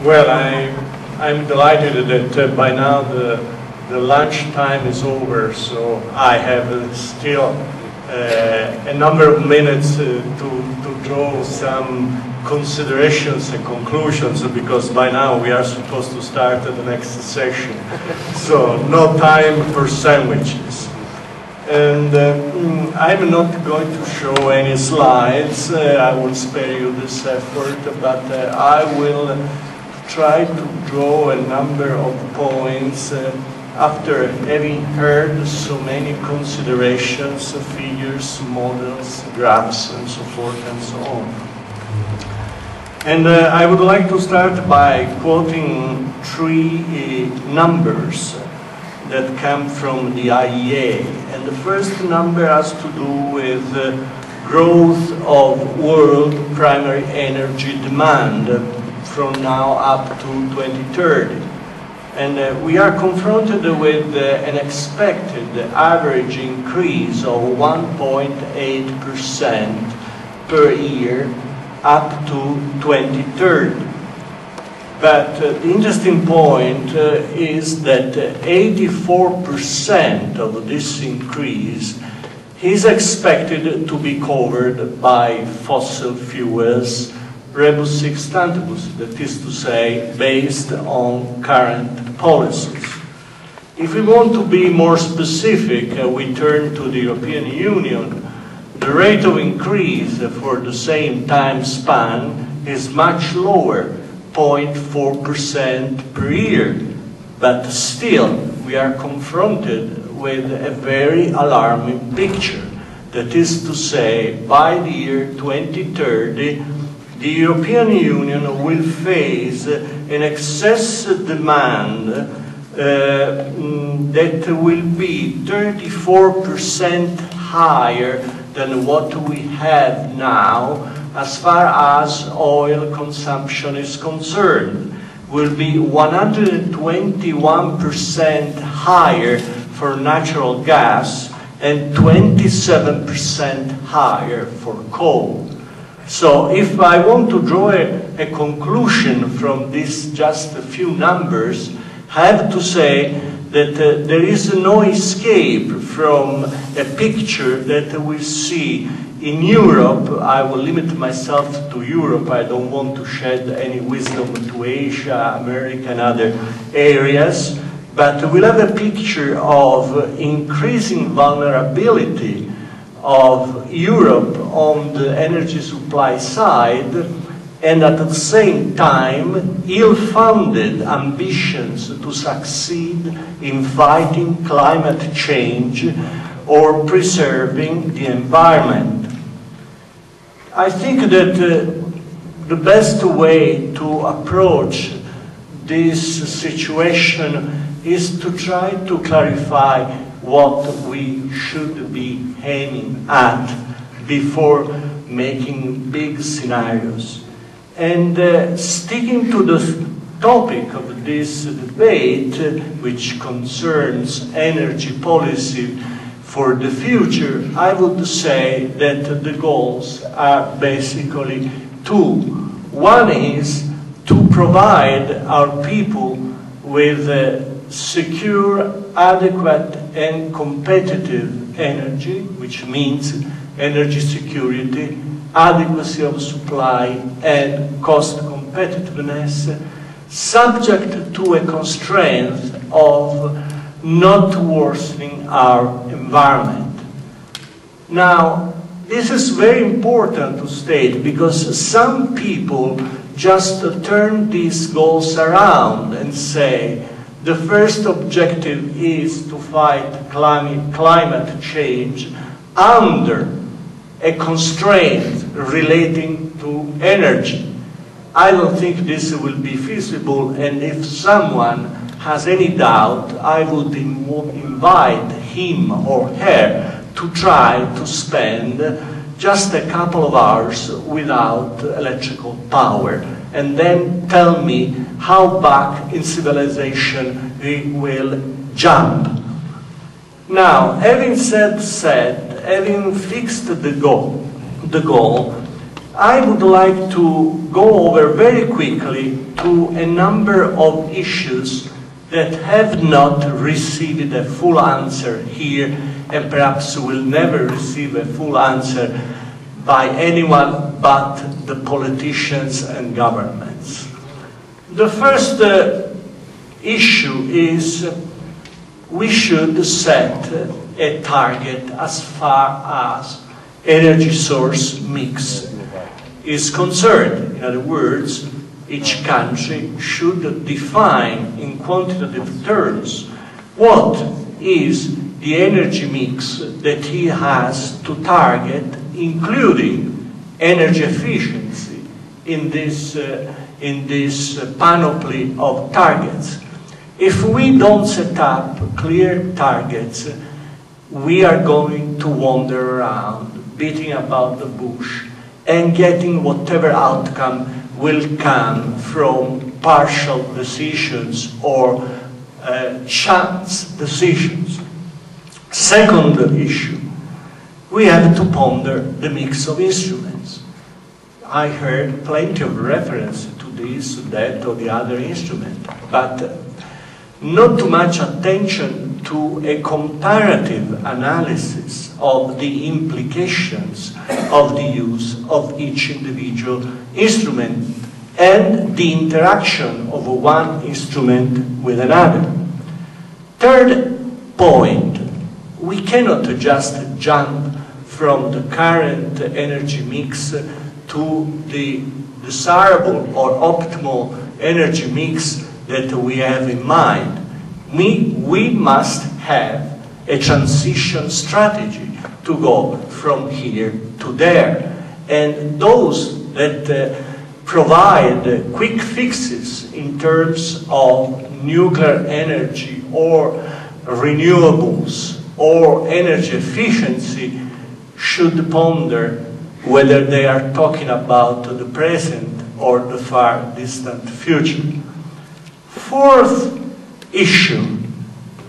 Well, I'm delighted that by now the lunch time is over, so I have still a number of minutes to draw some considerations and conclusions, because by now we are supposed to start the next session. So no time for sandwiches. And I'm not going to show any slides. I will spare you this effort, but I will try to draw a number of points after having heard so many considerations, figures, models, graphs, and so forth and so on. And I would like to start by quoting three numbers that come from the IEA. And the first number has to do with growth of world primary energy demand from now up to 2030. And we are confronted with an expected average increase of 1.8% per year up to 2030. But the interesting point is that 84% of this increase is expected to be covered by fossil fuels, rebus sic stantibus, that is to say, based on current policies. If we want to be more specific, we turn to the European Union. The rate of increase for the same time span is much lower, 0.4% per year. But still, we are confronted with a very alarming picture. That is to say, by the year 2030, the European Union will face an excess demand that will be 34% higher than what we have now as far as oil consumption is concerned. Will be 121% higher for natural gas and 27% higher for coal. So if I want to draw a conclusion from these just a few numbers, I have to say that there is no escape from a picture that we see in Europe. I will limit myself to Europe. I don't want to shed any wisdom to Asia, America, and other areas. But we'll have a picture of increasing vulnerability of Europe on the energy supply side, and at the same time, ill-founded ambitions to succeed in fighting climate change or preserving the environment. I think that the best way to approach this situation is to try to clarify what we should be aiming at before making big scenarios. And sticking to the topic of this debate, which concerns energy policy for the future, I would say that the goals are basically two. One is to provide our people with secure, adequate, and competitive energy, which means energy security, adequacy of supply, and cost competitiveness, subject to a constraint of not worsening our environment. Now, this is very important to state, because some people just turn these goals around and say, the first objective is to fight climate change under a constraint relating to energy. I don't think this will be feasible, and if someone has any doubt, I would invite him or her to try to spend just a couple of hours without electrical power, and then tell me how back in civilization we will jump. Now, having having fixed the goal, I would like to go over very quickly to a number of issues that have not received a full answer here, and perhaps will never receive a full answer by anyone but the politicians and governments. The first issue is we should set a target as far as energy source mix is concerned. In other words, each country should define in quantitative terms what is the energy mix that he has to target, including energy efficiency in this panoply of targets. If we don't set up clear targets, we are going to wander around, beating about the bush, and getting whatever outcome will come from partial decisions or chance decisions. Second issue, we have to ponder the mix of instruments. I heard plenty of reference to this, that, or the other instrument, but not too much attention to a comparative analysis of the implications of the use of each individual instrument and the interaction of one instrument with another. Third point, we cannot just jump from the current energy mix to the desirable or optimal energy mix that we have in mind. We must have a transition strategy to go from here to there. And those that provide quick fixes in terms of nuclear energy or renewables or energy efficiency should ponder whether they are talking about the present or the far distant future. Fourth issue,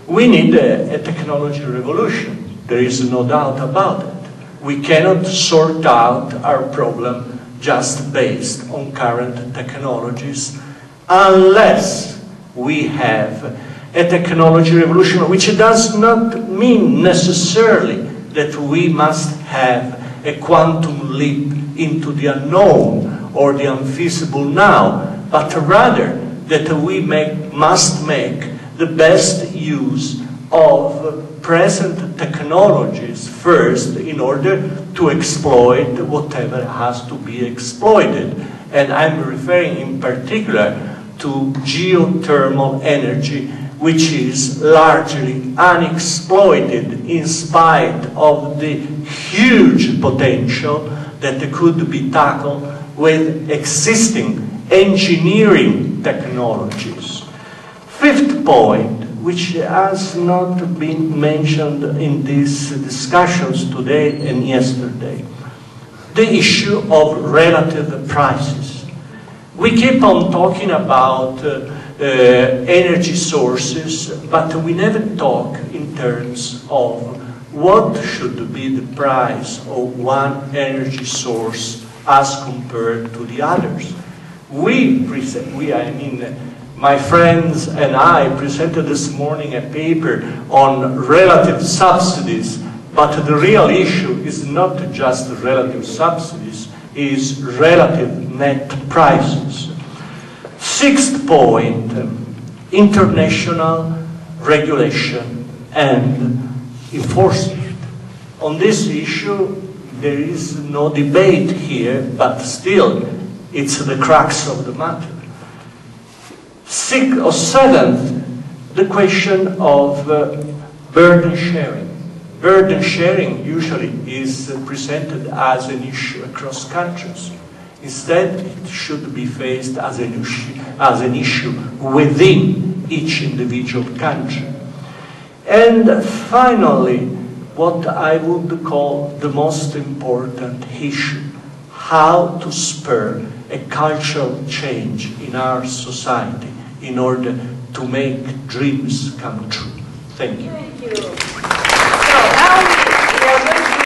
we need a technology revolution. There is no doubt about it. We cannot sort out our problem just based on current technologies unless we have a technology revolution, which does not mean necessarily that we must have a quantum leap into the unknown or the unfeasible now, but rather that we must make the best use of present technologies first in order to exploit whatever has to be exploited. And I'm referring in particular to geothermal energy, which is largely unexploited in spite of the huge potential that could be tackled with existing engineering technologies. Fifth point, which has not been mentioned in these discussions today and yesterday, the issue of relative prices. We keep on talking about energy sources, but we never talk in terms of what should be the price of one energy source as compared to the others. My friends and I presented this morning a paper on relative subsidies, but the real issue is not just relative subsidies, is relative net prices. Sixth point, international regulation and enforcement. On this issue, there is no debate here, but still, it's the crux of the matter. Sixth or seventh, the question of burden sharing. Burden sharing usually is presented as an issue across countries. Instead, it should be faced as an issue within each individual country. And finally, what I would call the most important issue, how to spur a cultural change in our society in order to make dreams come true. Thank you. Thank you.